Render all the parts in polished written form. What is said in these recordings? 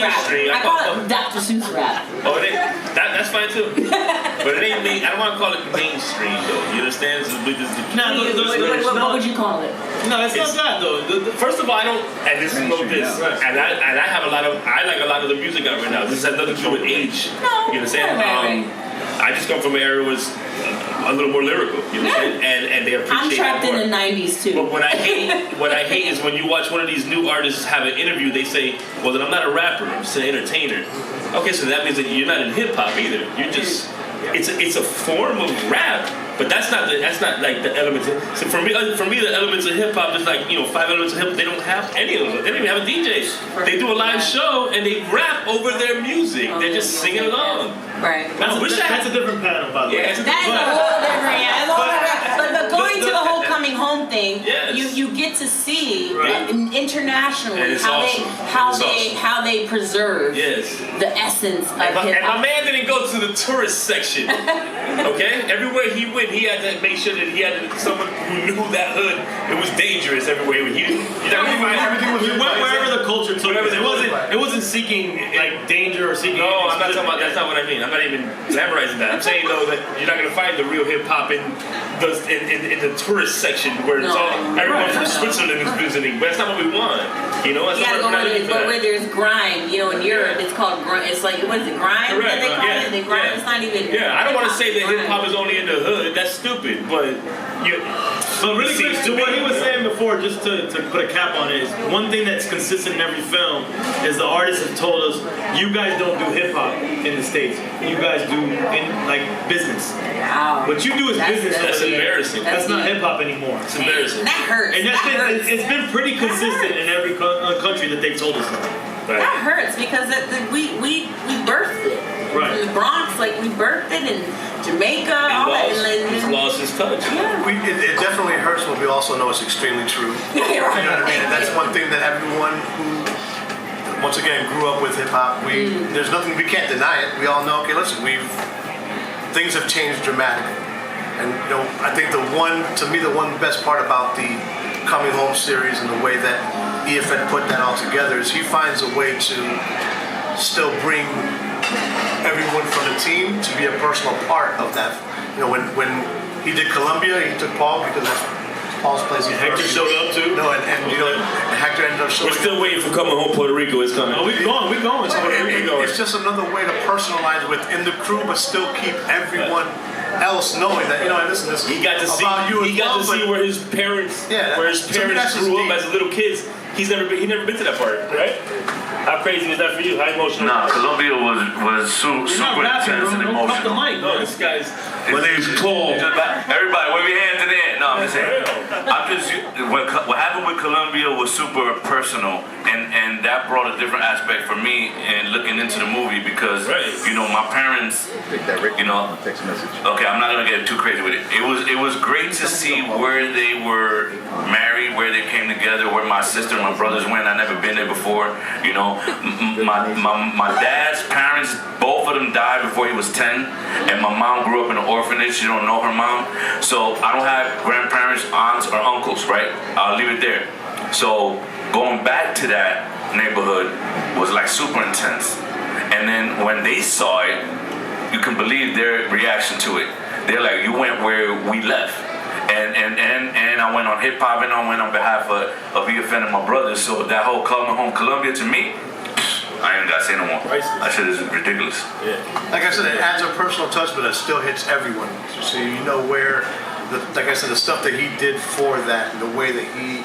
I call it Dr. Seuss rap. Oh, that's fine too. But it ain't main. I don't want to call it mainstream though. You understand? What would you call it? No, it's not that though. First of all, I don't. And this is this. And I have a lot of. I like a lot of the music out right now. This has nothing to do with age. No. You understand? I just come from an era that was a little more lyrical, you know what I'm saying? And they appreciate I'm trapped that more. in the 90s too. But what I hate is when you watch one of these new artists have an interview, they say, well, then I'm not a rapper, I'm just an entertainer. Okay, so that means that you're not in hip-hop either. You're just, it's a form of rap, but that's not like the elements. So for me, the elements of hip-hop is like, 5 elements of hip-hop, they don't have any of them. They don't even have a DJ. They do a live show and they rap over their music. They're just singing along. Right. That's a different panel, by the way. That's a whole different. But going to the whole coming home thing, you get to see internationally how they preserve the essence of hip hop. And my man didn't go to the tourist section. Okay, everywhere he went, he had to make sure that he had someone who knew that hood. It was dangerous everywhere. Everything was wherever the culture took it. It wasn't seeking like danger or seeking. No, I'm not talking about. That's not what I mean. I'm not even glamorizing that. I'm saying though that you're not gonna find the real hip hop in the tourist section where it's all everyone from Switzerland is visiting. But that's not what we want. You know, that's not where there's grime. You know, in Europe it's called grime. It's like what is it, grime? Correct. They call it. The grime. It's not even. Yeah, I don't want to say that hip hop is only in the hood. That's stupid. But really quick to what he was saying before, just to put a cap on it, is one thing that's consistent in every film is the artists have told us, you guys don't do hip hop in the States. You guys do business. Wow. What you do is business. That's embarrassing. That's not hip hop anymore. It's embarrassing. That hurts. And it's been pretty consistent in every country that they've told us that. Right. That hurts because we birthed it. Right. In the Bronx, like we birthed it in Jamaica, all that. He's lost his touch. Yeah. It definitely hurts, but we also know it's extremely true. Yeah, right. You know what I mean? And that's one thing that everyone who, once again, grew up with hip hop, there's nothing, we can't deny it. We all know, okay, listen, things have changed dramatically. And I think the one best part about the Coming Home series and the way that EFN put that all together is he finds a way to still bring everyone from the team to be a personal part of that. When he did Colombia, he took Paul because that's Paul's place. Hector showed up too. No, and Hector ended up showing up. We're still waiting for Coming Home Puerto Rico. It's coming. Oh, we're going. It's just another way to personalize within the crew, but still keep everyone else knowing that listen, this is he got to see about you. He got to see where his parents grew up as little kids. He never been to that part, right? How crazy was that for you? How emotional? Nah, Colombia was super intense and emotional. No, this guy's. My name's Paul. Everybody, wave your hands in the air. No, I'm just saying. What happened with Colombia was super personal, and that brought a different aspect for me in looking into the movie because my parents. Text message. Okay, I'm not gonna get too crazy with it. It was great to see where they were married, where they came together, where my sister and my brothers went. I never been there before. My dad's parents, both of them died before he was 10, and my mom grew up in an orphanage. She don't know her mom, so I don't have grandparents, aunts, or uncles. Right? I'll leave it there. So going back to that neighborhood was like super intense, and then when they saw it, you can believe their reaction to it. They're like, you went where we left. And I went on hip hop and I went on behalf of EFN and my brothers. So that whole Coming Home Colombia to me, I ain't gotta say no more. That shit is ridiculous. Yeah. Like I said, it adds a personal touch, but it still hits everyone. So you know where, like I said, the stuff that he did for that, and the way that he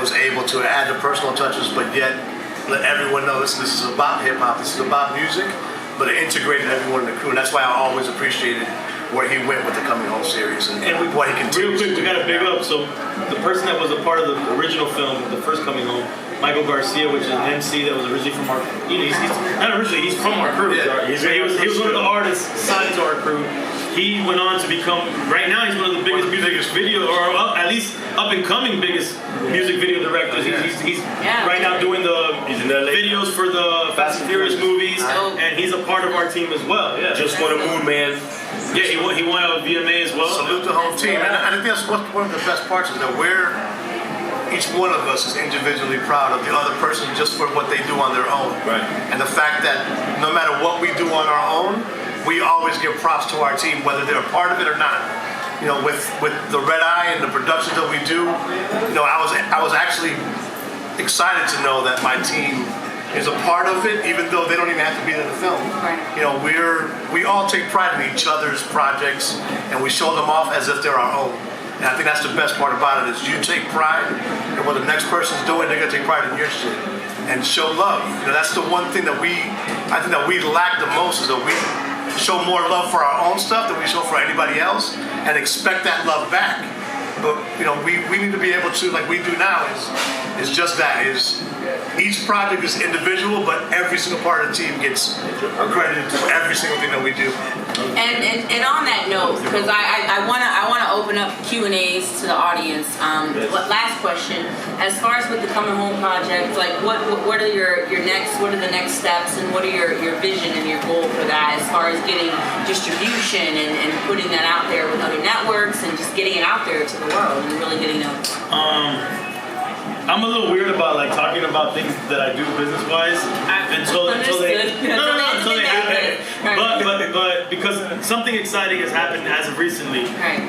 was able to add the personal touches, but yet let everyone know, listen, this is about hip hop, this is about music, but it integrated everyone in the crew. And that's why I always appreciated where he went with the Coming Home series and what he continues. Real quick, we got to big up. So the person that was a part of the original film, the first Coming Home, Michael Garcia, which is an MC that was originally from our, he's not originally, he's from our crew. Yeah. He was one of the artists signed to our crew. He went on to become, right now he's one of the biggest video, or at least up and coming biggest music video directors. He's right now doing the videos for the Fast and Furious movies, and he's a part of our team as well. Yeah. Just won a Moon Man. Yeah, he won a VMA as well. Salute the home team. And I think that's one of the best parts is that each one of us is individually proud of the other person just for what they do on their own. Right. And the fact that no matter what we do on our own, we always give props to our team, whether they're a part of it or not. You know, with the Red Eye and the productions that we do, you know, I was actually excited to know that my team is a part of it, even though they don't even have to be in the film. Right. You know, we all take pride in each other's projects, and we show them off as if they're our own. And I think that's the best part about it is you take pride in what the next person's doing, they're gonna take pride in your shit and show love. You know, that's the one thing that I think that we lack the most is that we show more love for our own stuff than we show for anybody else, and expect that love back. But you know, we need to be able to, like we do now, is just that, is each project is individual, but every single part of the team gets accredited for every single thing that we do. And on that note, because I wanna open up Q&As to the audience. Last question, as far as with the Coming Home project, like what are your next, what are the next steps, and what are your vision and your goal for that as far as getting distribution and putting that out there with other networks and just getting it out there to the world and really getting them. I'm a little weird about like talking about things that I do business wise until they happen. But because something exciting has happened as of recently. Right.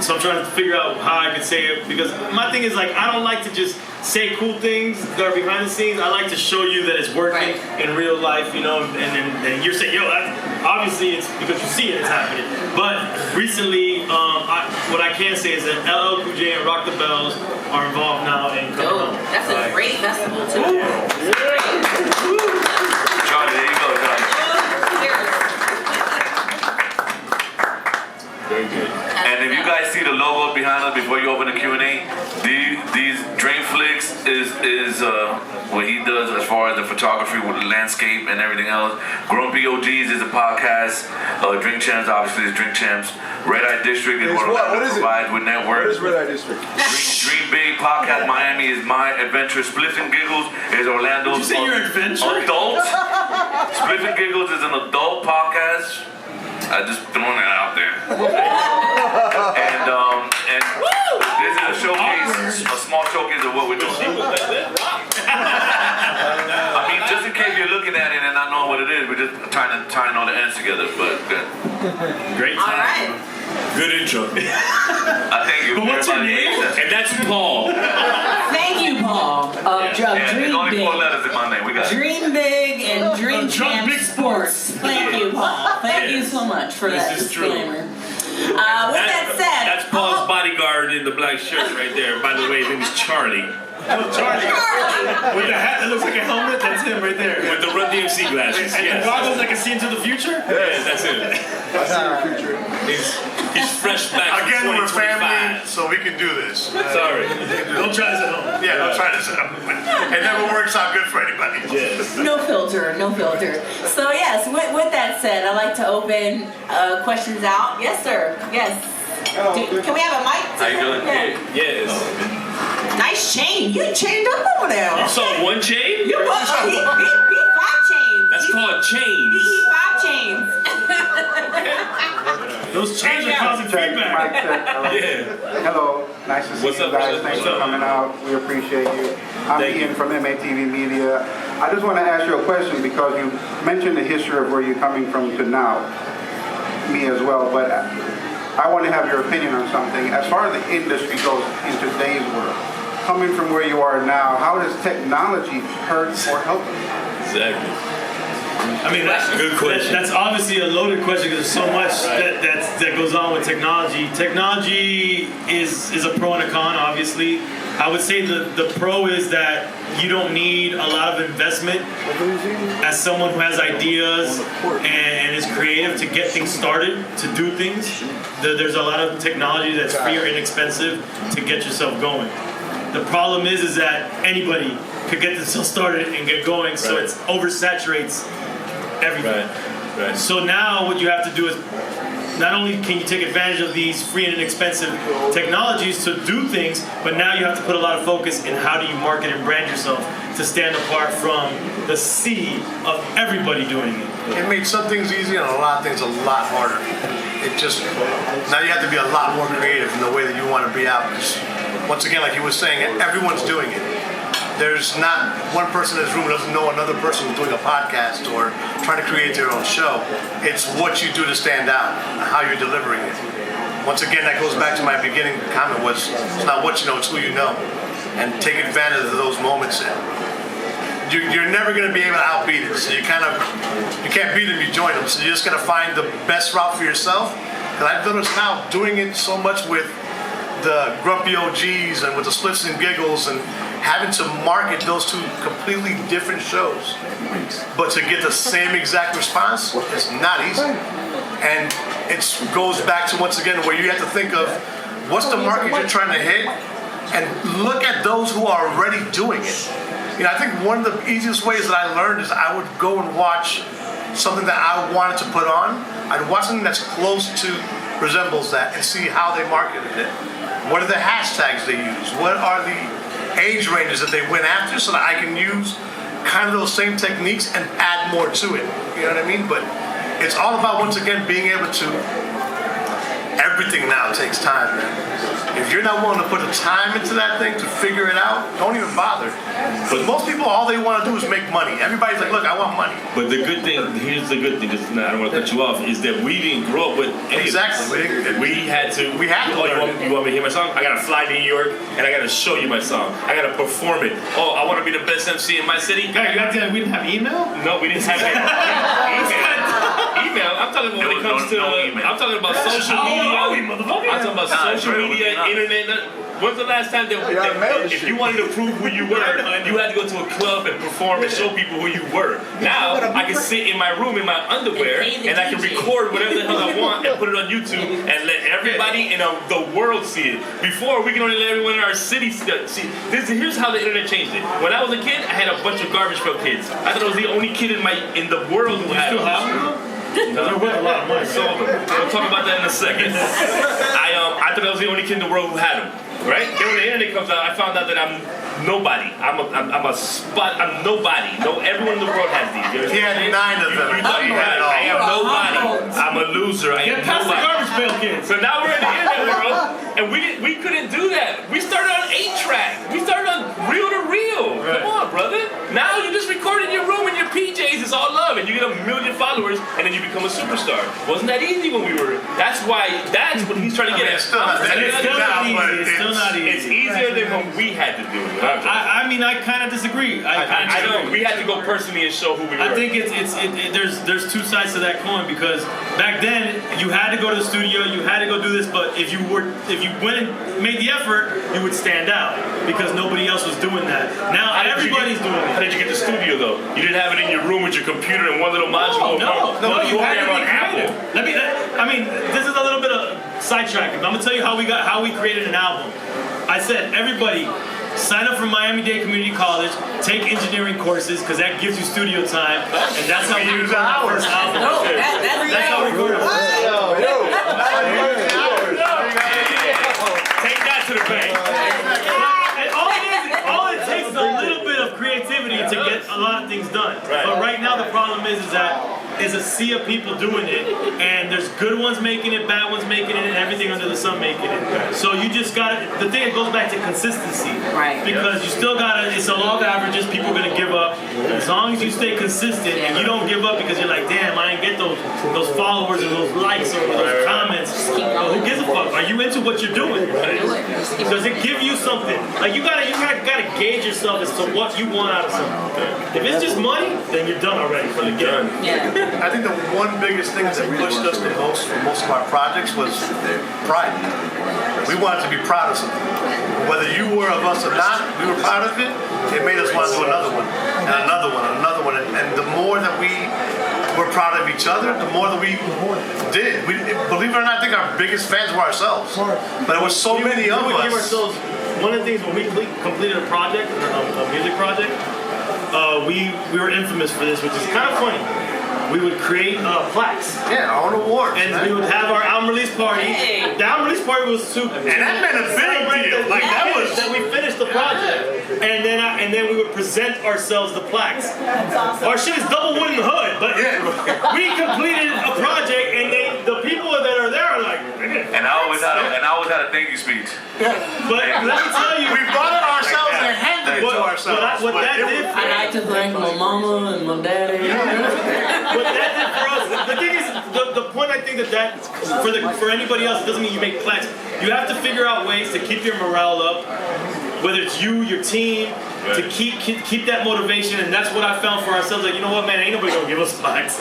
So I'm trying to figure out how I could say it, because my thing is like I don't like to just say cool things that are behind the scenes. I like to show you that it's working in real life, you know, and you're saying, yo, obviously it's because you see it, it's happening. But recently, what I can say is that LL Cool J and Rock the Bells are involved now in Coming Home. That's a great festival too. Charlie, there you go, Charlie. Very good. And if you guys see the logo behind us before you open the Q&A, these Dream Flicks is what he does as far as the photography with the landscape and everything else. Grumpy OGs is a podcast. Drink Champs obviously is Drink Champs. Red Eye District is what provides with networks. What is Red Eye District? Dream Big Podcast Miami is My Adventure. Spliff and Giggles is Orlando's. Did you say your adventure? Adult. Spliff and Giggles is an adult podcast. I just throwing it out there. and this is a showcase, a small showcase of what we're doing. I mean, just in case you're looking at it and not knowing what it is, we're just trying to tie all the ends together. But good. Great time. All right. Good intro. I thank you. But what's your name? And that's Paul. Thank you, Paul. There's only 4 letters in my name. We got it. Dream big and dream champ Big sports. Thank you, Paul. Thank you so much for that This is true. disclaimer. With that said, That's Paul's bodyguard in the black shirt right there. By the way, his name is Charlie. Charlie. With the hat that looks like a helmet, that's him right there. With the Run DMC glasses. And the goggles that can see into the future? Yes, that's it. He's fresh back Again, from we're 2025. family, so we can do this. Sorry. Don't try this at home. Yeah, don't try this. It never works out good for anybody. Yes. no filter. So yes, with that said, I'd like to open questions out. Yes, sir. Yes. Can we have a mic? How you doing? Yes. Nice chain. You chained up over there. You saw one chain? You what? He 5 chains. That's called chains. He 5 chains. Those chains are causing feedback. Yeah. Hello, nice to see What's you up, guys. brother? Thanks What's for up? coming out. We appreciate you. I'm Thank Ian you. from APBTV Media. I just want to ask you a question because you mentioned the history of where you're coming from to now. Me as well, but I want to have your opinion on something. As far as the industry goes in today's world, coming from where you are now, how does technology hurt or help you? Exactly. I mean, that's Good question. That's obviously a loaded question because there's so much that goes on with technology. Technology is a pro and a con, obviously. I would say the pro is that you don't need a lot of investment as someone who has ideas and is creative to get things started, to do things. There's a lot of technology that's free or inexpensive to get yourself going. The problem is that anybody could get themselves started and get going, so it oversaturates everything. Right. So now what you have to do is not only can you take advantage of these free and inexpensive technologies to do things, but now you have to put a lot of focus in how do you market and brand yourself to stand apart from the sea of everybody doing it. It made some things easy and a lot of things a lot harder. It just, now you have to be a lot more creative in the way that you want to be out. once again, like you were saying, everyone's doing it. There's not one person in this room who doesn't know another person who's doing a podcast or trying to create their own show. It's what you do to stand out, how you're delivering it. Once again, that goes back to my beginning comment was, it's not what you know, it's who you know. And take advantage of those moments. You're never going to be able to outbeat it. So you can't beat them, you join them. So you're just going to find the best route for yourself. And I've noticed now doing it so much with the grumpy OGs and with the splits and giggles and having to market those two completely different shows. But to get the same exact response, it's not easy. And it goes back to, once again, where you have to think of what's the market you're trying to hit and look at those who are already doing it. You know, I think one of the easiest ways that I learned is I would go and watch something that I wanted to put on. I'd watch something that's close to resembles that and see how they marketed it. What are the hashtags they use? What are the age ranges that they went after so that I can use kind of those same techniques and add more to it? You know what I mean? But it's all about, once again, being able to, everything now takes time, man. If you're not willing to put the time into that thing to figure it out, don't even bother. But most people, all they want to do is make money. Everybody's like, look, I want money. But the good thing, here's the good thing, I don't want to cut you off, is that we didn't grow up with any exactly. We had to. You want me to hear my song? I got to fly to New York and I got to show you my song. I got to perform it. Oh, I want to be the best MC in my city. God, we didn't have email? No, we didn't have email. I'm talking about when it comes to. I'm talking about social media. I'm talking about social media, internet. When's the last time that if you wanted to prove who you were, you had to go to a club and perform and show people who you were? Now I can sit in my room in my underwear and I can record whatever the hell I want and put it on YouTube and let everybody in the world see it. Before we can only let everyone in our city see. Here's how the internet changed it. When I was a kid, I had a bunch of Garbage Pail Kids. I thought I was the only kid in the world who had them. They're worth a lot of money. So we'll talk about that in a second. I thought I was the only kid in the world who had them. Right? Then when the internet comes out, I found out that I'm nobody. I'm nobody. No, everyone in the world has these. He had 9 of them. You thought you had. I am nobody. I'm a loser. I am nobody. Garbage Pail Kids. So now we're in the internet world, and we couldn't do that. We started on 8-track. We started on reel to reel. Right. Come on, brother. Now you just record in your room in your PJs. It's all love, and you get 1 million followers, and then you become a superstar. Wasn't that easy when we were? That's what he's trying to get at. It's still not easy. It's easier than when we had to do it. I mean, I kind of disagree. I know. We had to go personally and show who we were. I think there's two sides to that coin, because back then you had to go to the studio, you had to go do this, but if you went and made the effort, you would stand out because nobody else was doing that. Now everybody's doing it. How did you get the studio though? You didn't have it in your room with your computer and one little module. No, you had to on Apple. This is a little bit of sidetrack. I'm gonna tell you how we created an album. I said, everybody, sign up for Miami-Dade Community College, take engineering courses, because that gives you studio time, and that's how we recorded our first album. No, that's how we recorded our first album. Take that to the bank. And all it takes is a little bit of creativity to get a lot of things done. Right. But right now the problem is that is a sea of people doing it, and there's good ones making it, bad ones making it, and everything under the sun making it. So you just gotta, the thing, it goes back to consistency. Right. Because you still gotta, it's a law of averages, people are gonna give up. As long as you stay consistent and you don't give up because you're like, damn, I didn't get those followers or those likes or those comments. Well, who gives a fuck? Are you into what you're doing? Does it give you something? Like you gotta gauge yourself as to what you want out of something. If it's just money, then you're done already for the game. Yeah. I think the one biggest thing that pushed us the most for most of our projects was pride. We wanted to be proud of something. Whether you were of us or not, we were proud of it. It made us want to do another one, and another one, and another one. And the more that we were proud of each other, the more that we did. Believe it or not, I think our biggest fans were ourselves. But there were so many of us. Give ourselves, one of the things when we completed a project, a music project, we were infamous for this, which is kind of funny. We would create plaques. Yeah, our own awards. And we would have our album release party. Hey. The album release party was super. And that meant a big deal. Like that was that we finished the project, and then we would present ourselves the plaques. That's awesome. Our shit is double wood in the hood, but we completed a project, and the people that are there are like, and And I always had a thank you speech. But let me tell you, We bought it ourselves and handed it to ourselves. what that did for I like to thank my mama and my daddy. What that did for us, the thing is, the point I think that for anybody else, it doesn't mean you make plaques. You have to figure out ways to keep your morale up, whether it's you, your team, to keep that motivation, and that's what I found for ourselves. Like, you know what, man, ain't nobody gonna give us plaques.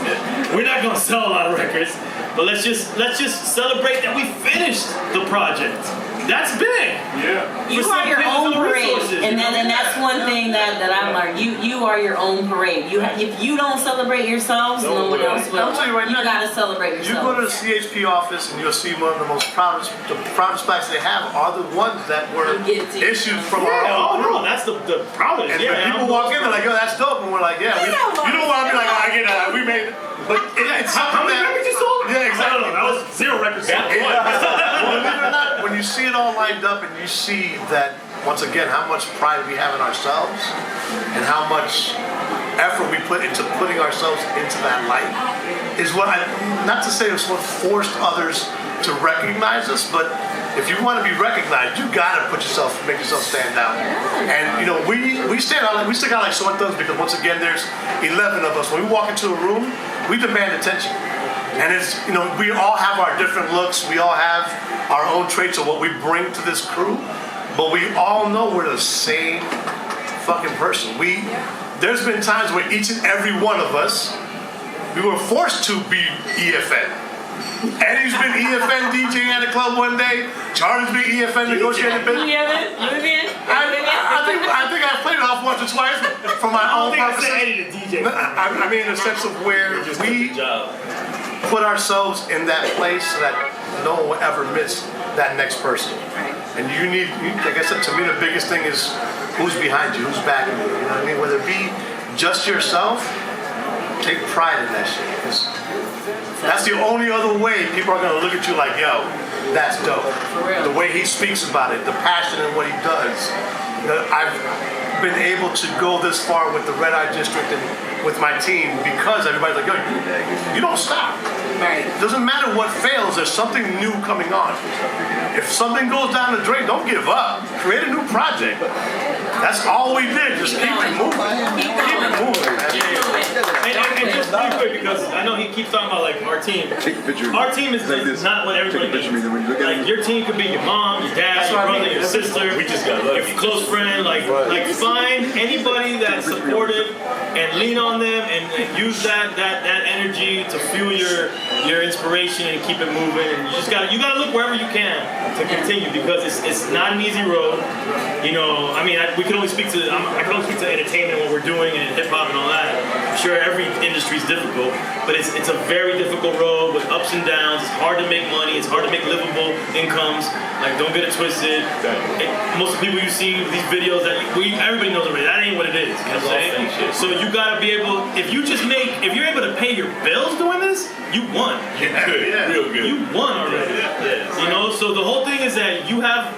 We're not gonna sell a lot of records, but let's just celebrate that we finished the project. That's big. Yeah. You are your own parade, and that's one thing that I've learned. You are your own parade. If you don't celebrate yourselves, no one else will. I'll tell you right now, gotta celebrate You yourself. go to the CHP office and you'll see one of the proudest plaques they have are the ones that were issued from our own group. No, that's the proudest. And when people walk in, they're like, yo, that's dope. And we're like, yeah. You don't want to be like, oh, I get that. We made it. But it's How something many records you sold? Yeah, exactly. No, that was 0 records sold. Believe it or not, when you see it all lined up and you see that, once again, how much pride we have in ourselves and how much effort we put into putting ourselves into that light is what not to say it's what forced others to recognize us, but if you want to be recognized, you gotta make yourself stand out. And you know, we stick out like sore thumbs because once again, there's 11 of us. When we walk into a room, we demand attention. And it's, you know, we all have our different looks. We all have our own traits of what we bring to this crew. But we all know we're the same fucking person. There's been times where each and every one of us, we were forced to be EFN. Eddie's been EFN DJing at a club one day. Charlie's been EFN negotiating business. I think I played it off once or twice for my own purposes. I mean, in the sense of where we put ourselves in that place so that no one will ever miss that next person. And like I said, to me, the biggest thing is who's behind you, who's backing you. You know what I mean? Whether it be just yourself, take pride in that shit. Because that's the only other way people are going to look at you like, yo, that's dope. The way he speaks about it, the passion in what he does. You know, I've been able to go this far with the Red Eye District and with my team because everybody's like, yo, you don't stop. Right. It doesn't matter what fails, there's something new coming on. If something goes down the drain, don't give up. Create a new project. That's all we did. Just keep it moving. Keep it moving, man. And just really quick, because I know he keeps talking about like our team. Our team is not what everybody thinks. Like your team could be your mom, your dad, your brother, your sister, We just got lucky. your close friend. Like find anybody that's supportive and lean on them and use that energy to fuel your inspiration and keep it moving. And you gotta look wherever you can to continue because it's not an easy road. You know, I mean, I can only speak to entertainment and what we're doing and hip hop and all that. I'm sure every industry is difficult, but it's a very difficult road with ups and downs. It's hard to make money. It's hard to make livable incomes. Like, don't get it twisted. Most of the people you see these videos everybody knows already. That ain't what it is. You know what I'm saying? So you gotta be able. If you're able to pay your bills doing this, you won. Real good. You won already. You know. So the whole thing is that you have.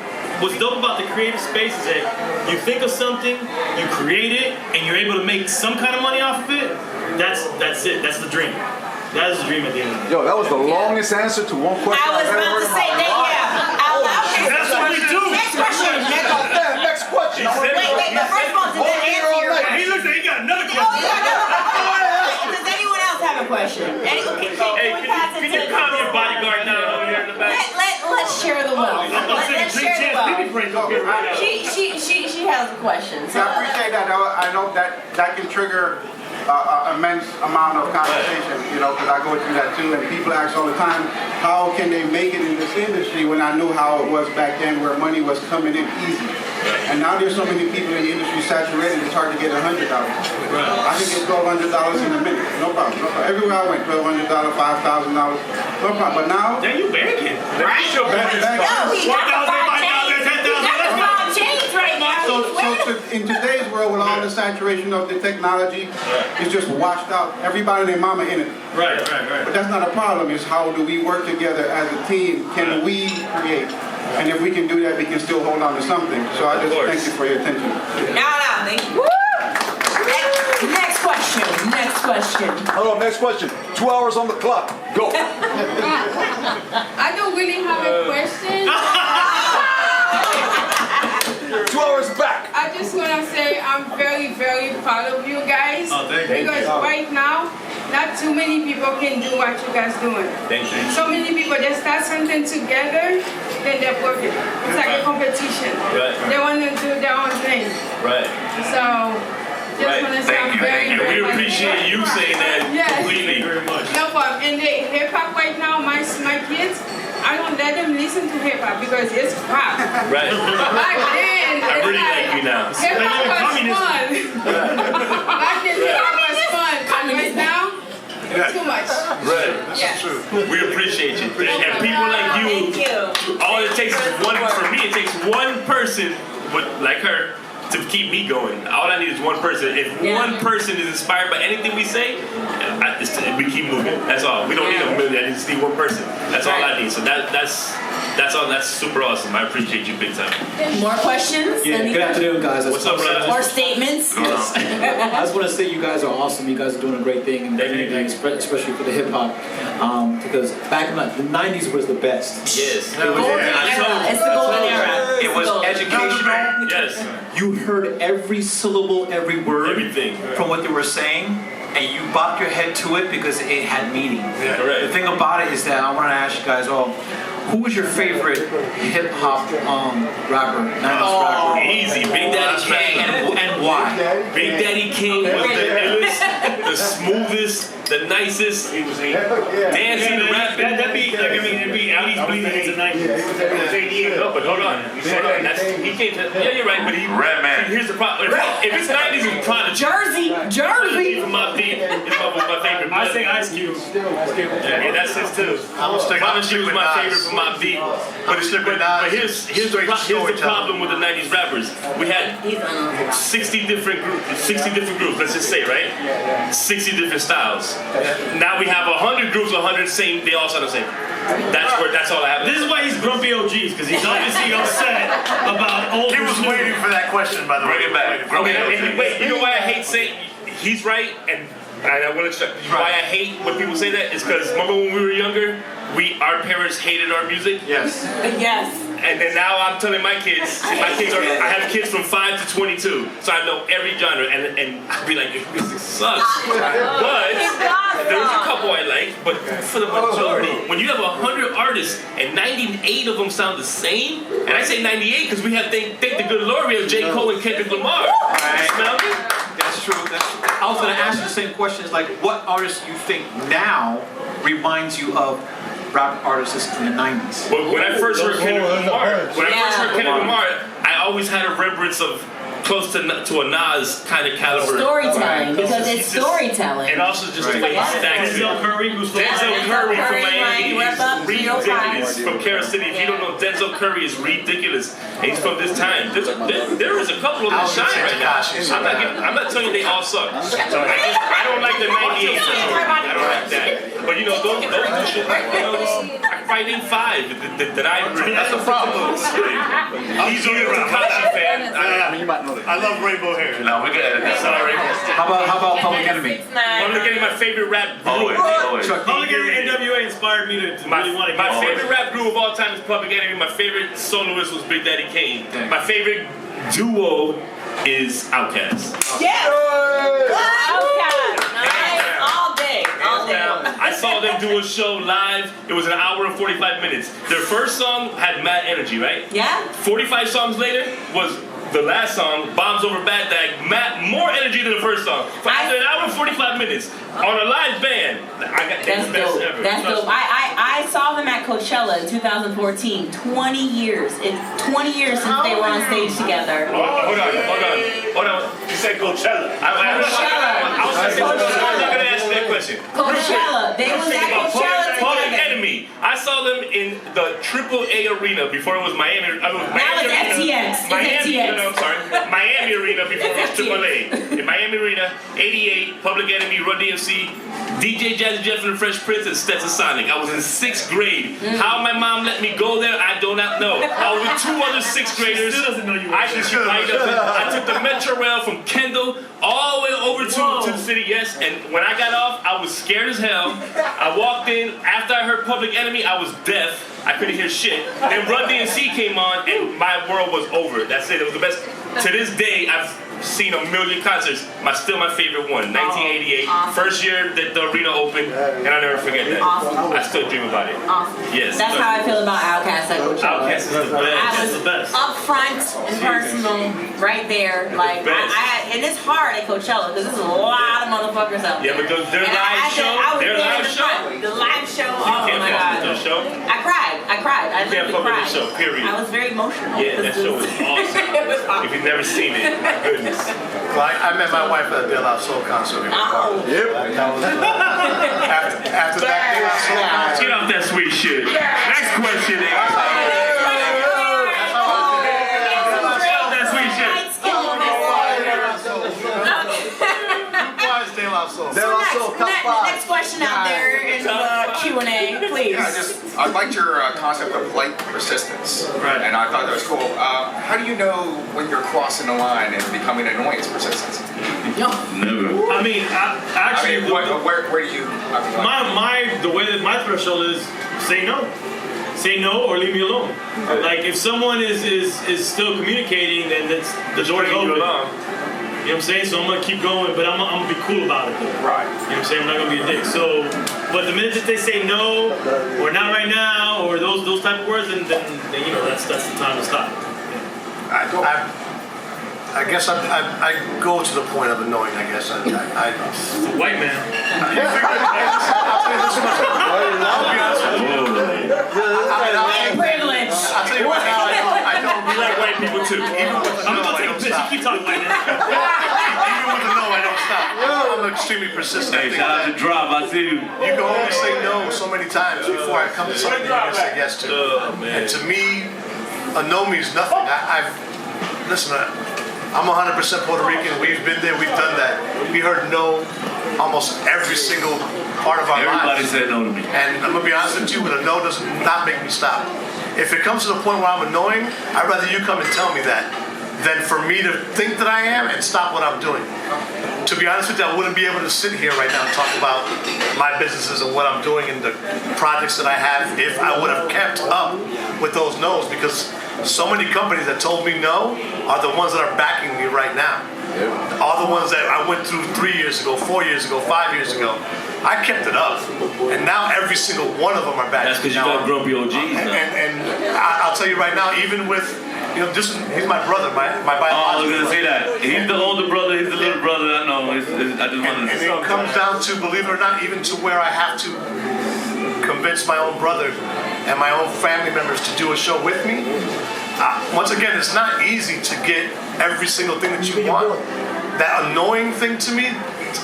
What's dope about the creative space is that you think of something, you create it, and you're able to make some kind of money off of it. That's it. That's the dream. That is the dream at the end of the day. Yo, that was the longest answer to one question. I was about to say that, yeah. I'll That's what we do. Next question. Next question. Wait, but first of all, did that answer your question? He looks like he got another Oh, question. yeah, does anyone else have a question? Can we pass it Can to you calm your bodyguard down over here in the back? Let's share the wealth. Let's share the wealth. She has a question. So I appreciate that. I know that can trigger immense amount of conversation, you know, because I go through that too, and people ask all the time, how can they make it in this industry when I knew how it was back then where money was coming in easy. And now there's so many people in the industry saturated, it's hard to get $100. I can get $1,200 in a minute, no problem. Everywhere I went, $1,200, $5,000, no problem. But now, Then you begging. Right? Yo, He got the 5 chains right now. so in today's world, with all the saturation of the technology, it's just washed out. Everybody and their mama in it. Right. But that's not a problem. It's how do we work together as a team? Can we create? And if we can do that, we can still hold on to something. So I just thank you for your attention. No, thank you. Next question. question. Next question. Hello, next question. 2 hours on the clock. Go. I don't really have a question. 2 hours back. I just want to say I'm very, very proud of you guys. Oh, thank you. Because right now, not too many people can do what you guys doing. Thank you. So many people, they start something together, then they're perfect. It's like a competition. Right. They want to do their own thing. Right. So, just want to say I'm very, And very we appreciate you saying that Yes. completely. Very much. No problem. And the hip hop right now, my kids, I don't let them listen to hip hop because it's crap. Right. Back then, I it's really like you now. hip hop was fun. Back then, hip hop was fun. Right now, too much. Right. Yes. We appreciate you. And people like Thank you, you. all it takes is one, for me, it takes one person like her to keep me going. All I need is one person. If one person is inspired by anything we say, we keep moving. That's all. We don't need a million. I just need one person. That's all I need. So that's all. That's super awesome. I appreciate you big time. More questions? Yeah, Any good afternoon, guys. What's up, brother? More statements? I just want to say you guys are awesome. You guys are doing a great thing, and especially for the hip hop. Because back in the 90s was the best. Yes. Golden era. It's the golden era. It was educational. Yes. You heard every syllable, every word Everything. from what they were saying, and you bopped your head to it because it had meaning. Yeah, correct. The thing about it is that I want to ask you guys all, who was your favorite hip hop rapper? 90s rapper? Easy. Big Daddy King. And why? Big Daddy King was the illest, the smoothest, the nicest, dancing, rapping. That'd be like, it'd be Ali's bleeding into 90s. No, but hold on. He came to, yeah, you're right, but he. Red Man. Here's the problem. If it's 90s, it's Prodigy. Jersey. From my beat, it's my favorite. I say Ice Cube. Yeah, that's his too. Prodigy was my favorite for my beat. But here's the problem with the 90s rappers. We had 60 different groups, let's just say, right? 60 different styles. Now we have 100 groups, 100 same, they all sound the same. That's all I have. This is why he's grumpy OGs, because he's obviously upset about old. He was waiting for that question, by the way. Bring it back. Wait, you know why I hate saying he's right and I want to why I hate when people say that is because remember when we were younger, our parents hated our music. Yes. Yes. And then now I'm telling my kids I have kids from 5 to 22, so I know every genre, and I'd be like, your music sucks. But there's a couple I like, but for the majority, when you have 100 artists and 98 of them sound the same, and I say 98 because we have thank the good Lord we have J. Cole and Kendrick Lamar. You smell me? That's true. I was going to ask you the same question. It's like, what artist you think now reminds you of rap artists in the 90s? Well, when I first heard Kendrick Lamar, I always had a remembrance of close to a Nas kind of caliber. Storytelling, because it's storytelling. And also just the way he stacks it. Denzel Curry, who's from Miami, Rep up, he's ridiculous. From Carol City. If you don't know, Denzel Curry is ridiculous. And he's from this time. There is a couple of them shine right now. I'm not telling you they all suck. I don't like the 98 song. I don't like that. But you know, those shit, I probably name 5 that I agree. That's the problem. He's a Tekashi fan. I love rainbow hair. No, we can edit that. Sorry. How about Public Enemy? Public Enemy, my favorite rap group. Public Enemy NWA inspired me to really want to get My favorite rap group of all time is Public Enemy. My favorite soloist was Big Daddy Kane. My favorite duo is Outkast. Yes! Outkast! Nice. All day. I saw them do a show live. It was an hour and 45 minutes. Their first song had mad energy, right? Yeah? 45 songs later was the last song, Bombs Over Baghdad, more energy than the first song. After an hour and 45 minutes on a live band, I got the best dope. ever. That's dope. I saw them at Coachella in 2014. 20 years. It's 20 years since they were on stage together. Hold on. You said Coachella. I was not going to answer that question. Coachella. They was at Coachella together. Public Enemy me. I saw them in the AAA arena before it was Miami. Now it's FTX. Miami Arena before it was AAA. In Miami Arena, 88, Public Enemy, Run DMC, DJ Jazzy Jeff and the Fresh Prince, and Stetson Sonic. I was in 6th grade. How my mom let me go there, I do not know. I was with 2 other 6th graders. She still doesn't know you. I took the Metro Rail from Kendall all the way over to the city, yes. And when I got off, I was scared as hell. I walked in. After I heard Public Enemy, I was deaf. I couldn't hear shit. Then Run DMC came on, and my world was over. That's it. It was the best. To this day, I've seen a million concerts. Still my favorite one, 1988. Awesome. First year that the arena opened, and I'll never forget that. Awesome. I still dream about it. Awesome. Yes. That's how I feel about Outkast at Coachella. Outkast is the best. I was up front and personal, right there. Like, and it's hard at Coachella because there's a lot of motherfuckers out there. Yeah, but their live show, the live show. Oh my god! I cried. I literally cried. Show, period. I was very emotional. Yeah, that show was awesome. It was awesome. If you've never seen it, my goodness. Well, I met my wife at a De La Soul concert. Yep. After that De La Soul concert. Get off that sweet shit. Next question. Next question out there in the Q&A, please. Yeah, I liked your concept of light persistence. Right. And I thought that was cool. How do you know when you're crossing the line and becoming annoyance persistence? Never. I mean, actually, where do you? the way that my threshold is, say no or leave me alone. Like if someone is still communicating, then that's the door's open. You know what I'm saying? So I'm gonna keep going, but I'm gonna be cool about it. Right. You know what I'm saying? I'm not gonna be a dick. So, but the minute that they say no, or not right now, or those type of words, then you know that's the time to stop. I guess I go to the point of annoying. I guess It's a white man. I'll tell you this much. I'll be honest with you. Privilege. I'll tell you right now. I don't. We like white people too. Even with the I'm no, gonna I take a don't picture. stop. Keep talking like that. Even with the no, I don't stop. I'm extremely persistent. Hey, shout out to Drop. I see you. You can only say no so many times before I come to something you're gonna say yes to. And to me, a no means nothing. Listen. I'm 100% Puerto Rican. We've been there. We've done that. We heard no almost every single part of our Everybody lives. said no to me. And I'm gonna be honest with you, but a no does not make me stop. If it comes to the point where I'm annoying, I'd rather you come and tell me that than for me to think that I am and stop what I'm doing. To be honest with you, I wouldn't be able to sit here right now and talk about my businesses and what I'm doing and the projects that I have if I would have kept up with those no's, because so many companies that told me no are the ones that are backing me right now. All the ones that I went through 3 years ago, 4 years ago, 5 years ago. I kept it up, and now every single one of them are backing me. That's because you got grumpy OGs now. And I'll tell you right now, even with, he's my brother, my biological. I was gonna say that. He's the older brother. He's the little brother. I know. I just wanted to. And it comes down to, believe it or not, even to where I have to convince my own brother and my own family members to do a show with me. Once again, it's not easy to get every single thing that you want. That annoying thing to me,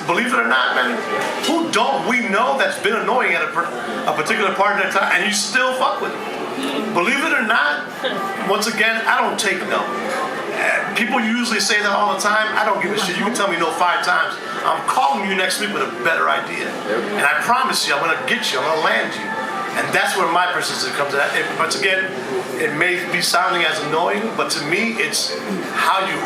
believe it or not, man, who don't we know that's been annoying at a particular part of their time, and you still fuck with them? Believe it or not, once again, I don't take no. People usually say that all the time. I don't give a shit. You can tell me no 5 times. I'm calling you next week with a better idea. And I promise you, I'm going to get you. I'm going to land you. And that's where my persistence comes in. Once again, it may be sounding as annoying, but to me, it's how you